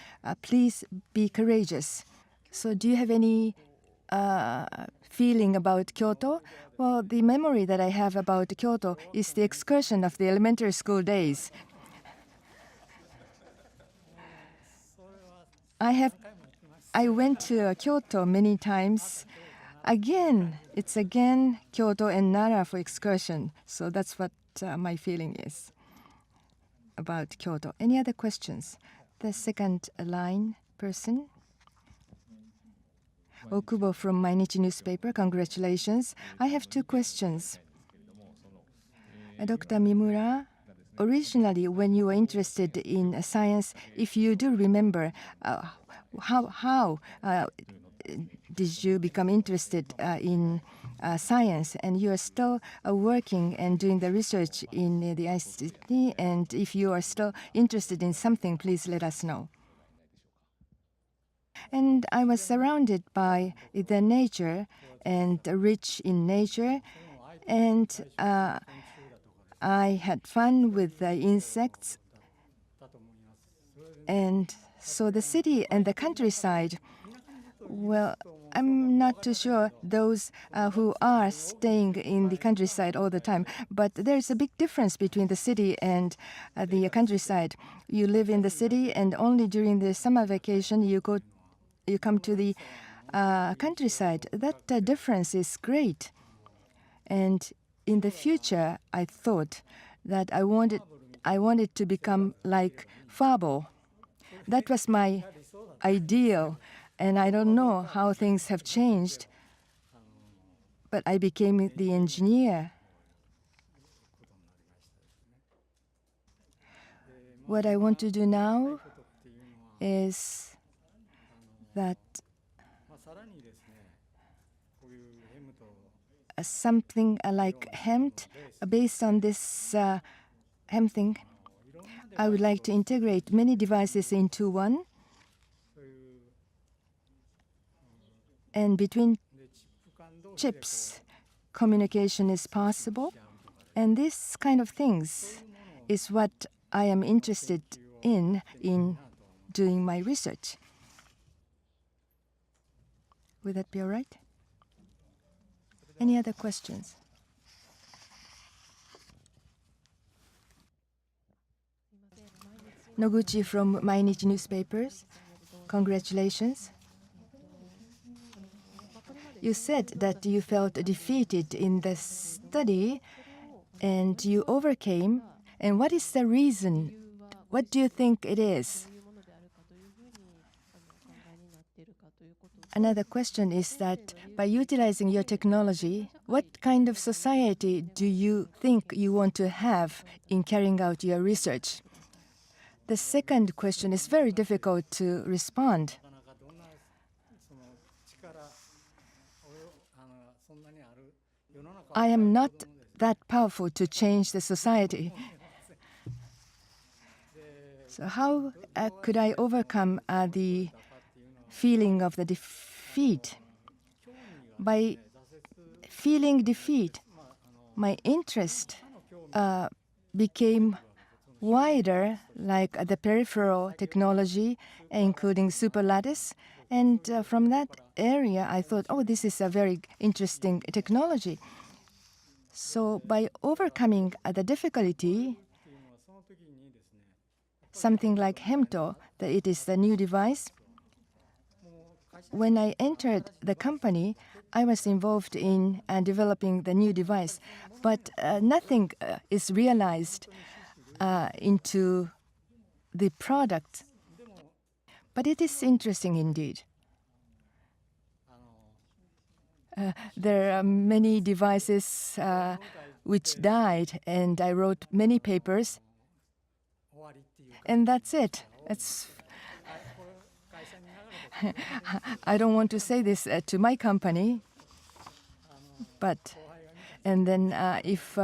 please be courageous. So do you have any feeling about Kyoto? Well, the memory that I have about Kyoto is the excursion of the elementary school days. I went to Kyoto many times. It's again Kyoto and Nara for excursion. So that's what my feeling is. about Kyoto. Any other questions? The second line person. Okubo from Mainichi newspaper. Congratulations. I have two questions. Dr. Mimura, originally when you were interested in science, if you do remember, how did you become interested in science? And you are still working and doing the research in the ICT, and if you are still interested in something, please let us know. And I was surrounded by the nature and rich in nature, and I had fun with the insects. And so the city and the countryside, well, I'm not too sure those who are staying in the countryside all the time, but there's a big difference between the city and the countryside. You live in the city, and only during the summer vacation you come to the countryside. That difference is great. And in the future, I thought that I wanted to become like Fabo. That was my ideal, and I don't know how things have changed, but I became the engineer. What I want to do now is that something like HEMT, based on this HEMT thing, I would like to integrate many devices into one. And between chips, communication is possible. And this kind of things is what I am interested in doing my research. Would that be all right? Any other questions? Noguchi from Mainichi newspapers. Congratulations. You said that you felt defeated in the study and you overcame. And what is the reason? What do you think it is? Another question is that by utilizing your technology, what kind of society do you think you want to have in carrying out your research? The second question is very difficult to respond. I am not that powerful to change the society. So how could I overcome the feeling of the defeat? By feeling defeat, my interest became wider, like the peripheral technology, including superlattice. And from that area, I thought, oh, this is a very interesting technology. So by overcoming the difficulty, something like HEMTO, that it is the new device, when I entered the company, I was involved in developing the new device, but nothing is realized into the product. But it is interesting indeed. There are many devices which died, and I wrote many papers, and that's it. I don't want to say this to my company, but and then if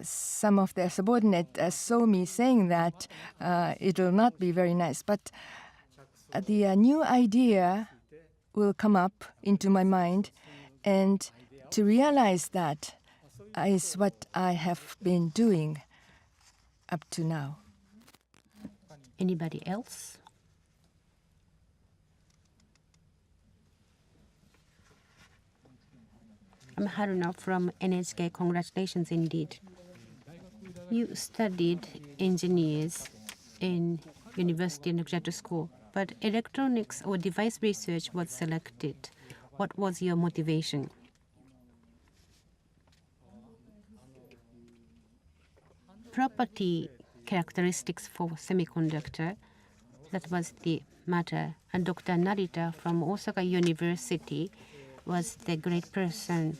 some of their subordinates saw me saying that, it will not be very nice. But the new idea will come up into my mind, and to realize that is what I have been doing up to now. Anybody else? I'm Haruna from NHK. Congratulations indeed. You studied engineers in university and graduate school, but electronics or device research was selected. What was your motivation? Property characteristics for semiconductor. That was the matter. And Dr. Narita from Osaka University was the great person.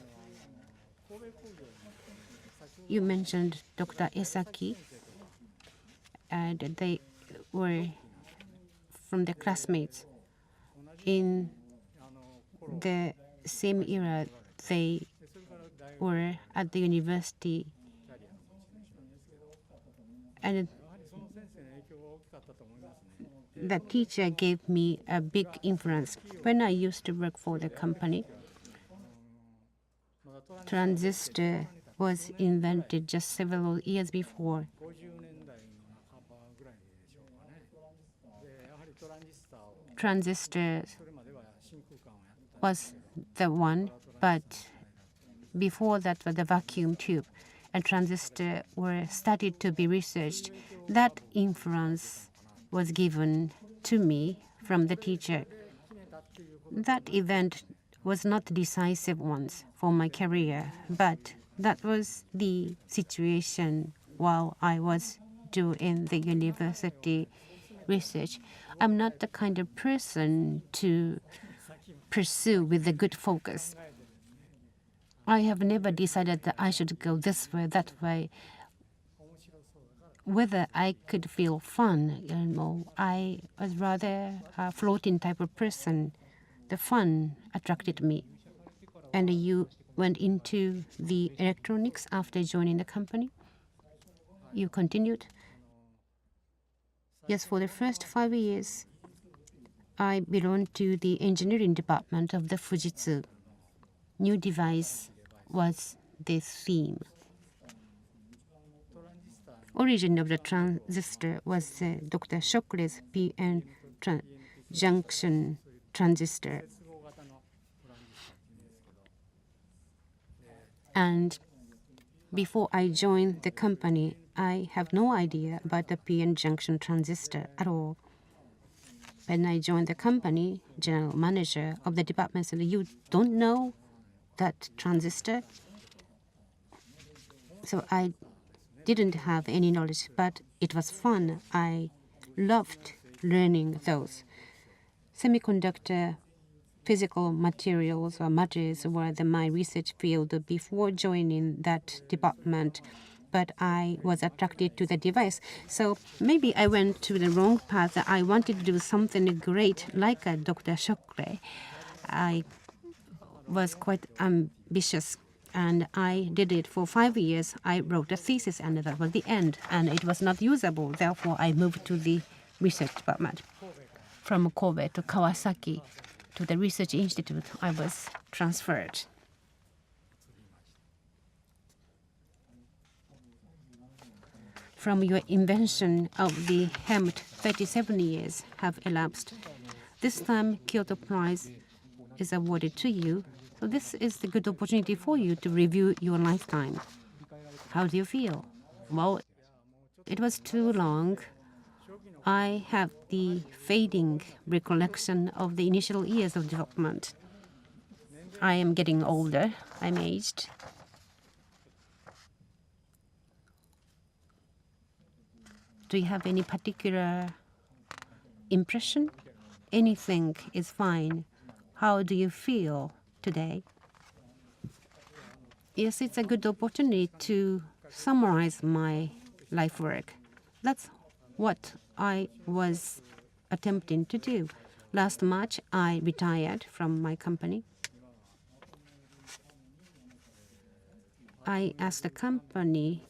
You mentioned Dr. Esaki, and they were from the classmates. In the same era, they were at the university. And the teacher gave me a big influence. When I used to work for the company, transistor was invented just several years before. Transistor was the one, but before that was the vacuum tube, and transistor were started to be researched. That influence was given to me from the teacher. That event was not decisive ones for my career, but that was the situation while I was doing the university research. I'm not the kind of person to pursue with a good focus. I have never decided that I should go this way, that way. Whether I could feel fun, I was rather a floating type of person. The fun attracted me. And you went into the electronics after joining the company? You continued? Yes, for the first 5 years, I belonged to the engineering department of the Fujitsu. New device was the theme. Origin of the transistor was Dr. Shocklay's PN junction transistor. And before I joined the company, I have no idea about the PN junction transistor at all. When I joined the company, general manager of the department said, "You don't know that transistor?" So I didn't have any knowledge, but it was fun. I loved learning those. Semiconductor physical materials or matters were my research field before joining that department, but I was attracted to the device. So maybe I went to the wrong path. I wanted to do something great like Dr. Shockley. I was quite ambitious, and I did it for 5 years. I wrote a thesis, and that was the end, and it was not usable. Therefore, I moved to the research department. From Kobe to Kawasaki to the research institute, I was transferred. From your invention of the helmet, 37 years have elapsed. This time, Kyoto Prize is awarded to you. So this is the good opportunity for you to review your lifetime. How do you feel? Well, it was too long. I have the fading recollection of the initial years of development. I am getting older. I'm aged. Do you have any particular impression? Anything is fine. How do you feel today? Yes, it's a good opportunity to summarize my life work. That's what I was attempting to do. Last March, I retired from my company. I asked the company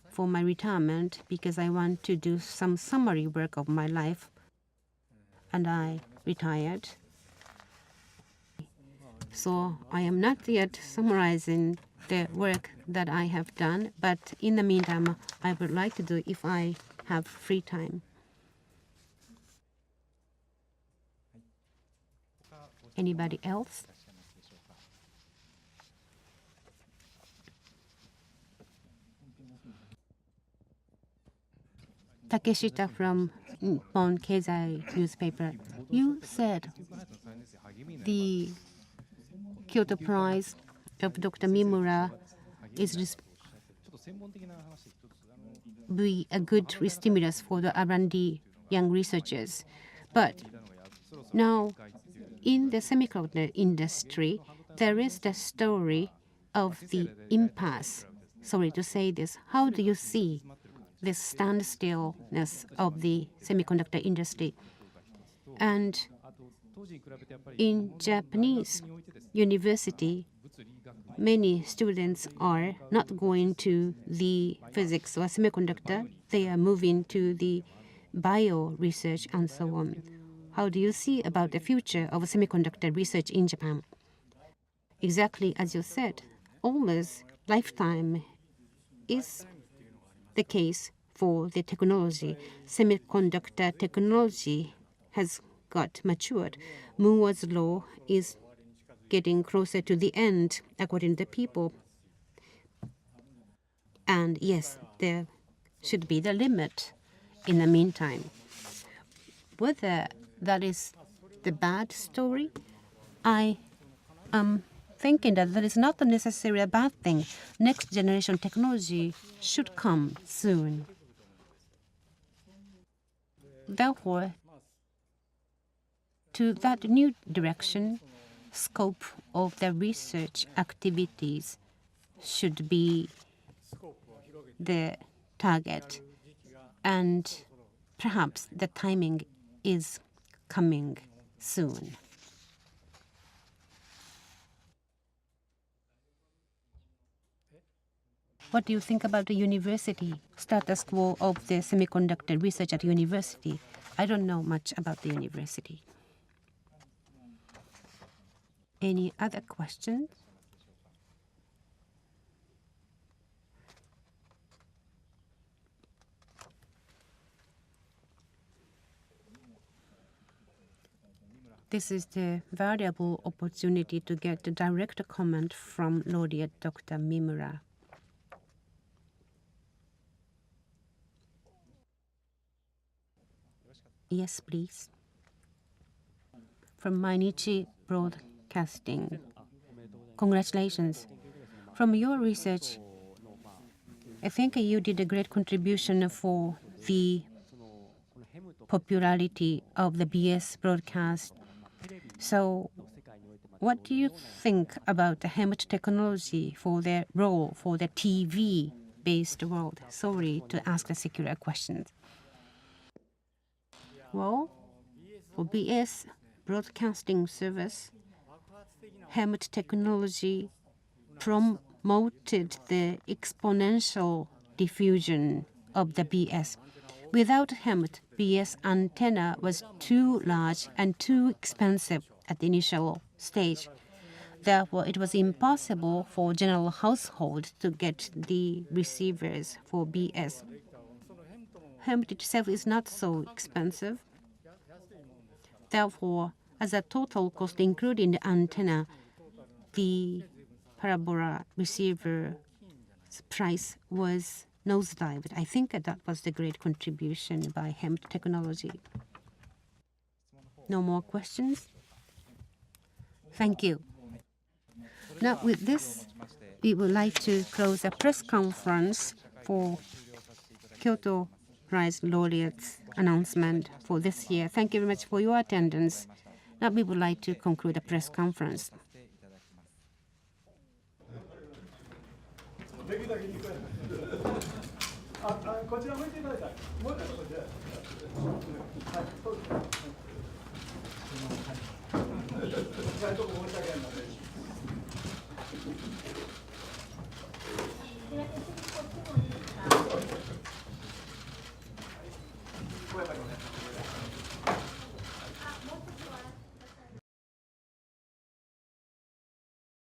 for my retirement because I want to do some summary work of my life, and I retired. So I am not yet summarizing the work that I have done, but in the meantime, I would like to do if I have free time. Anybody else? Takeshita from Nippon Keizai newspaper. You said the Kyoto Prize of Dr. Mimura is be a good stimulus for the R&D young researchers. But now, in the semiconductor industry, there is the story of the impasse. Sorry to say this. How do you see this standstillness of the semiconductor industry? And in Japanese university, many students are not going to the physics or semiconductor. They are moving to the bio research and so on. How do you see about the future of semiconductor research in Japan? Exactly as you said, almost lifetime is the case for the technology. Semiconductor technology has got matured. Moore's law is getting closer to the end, according to the people. And yes, there should be the limit in the meantime. Whether that is the bad story, I am thinking that is not necessarily a bad thing. Next generation technology should come soon. Therefore, to that new direction, scope of the research activities should be the target. And perhaps the timing is coming soon. What do you think about the university status quo of the semiconductor research at university? I don't know much about the university. Any other questions? This is the valuable opportunity to get a direct comment from Laureate Dr. Mimura. Yes, please. From Mainichi Broadcasting. Congratulations. From your research, I think you did a great contribution for the popularity of the BS broadcast. So what do you think about the HEMT technology for their role for the TV-based world? Sorry to ask the secular questions. Well, for BS broadcasting service, HEMT technology promoted the exponential diffusion of the BS. Without HEMT, BS antenna was too large and too expensive at the initial stage. Therefore, it was impossible for general household to get the receivers for BS. HEMT itself is not so expensive. Therefore, as a total cost, including the antenna, the parabola receiver price was nosedived. I think that was the great contribution by HEMT technology. No more questions? Thank you. Now, with this, we would like to close a press conference for Kyoto Prize Laureates announcement for this year. Thank you very much for your attendance. Now, we would like to conclude the press conference.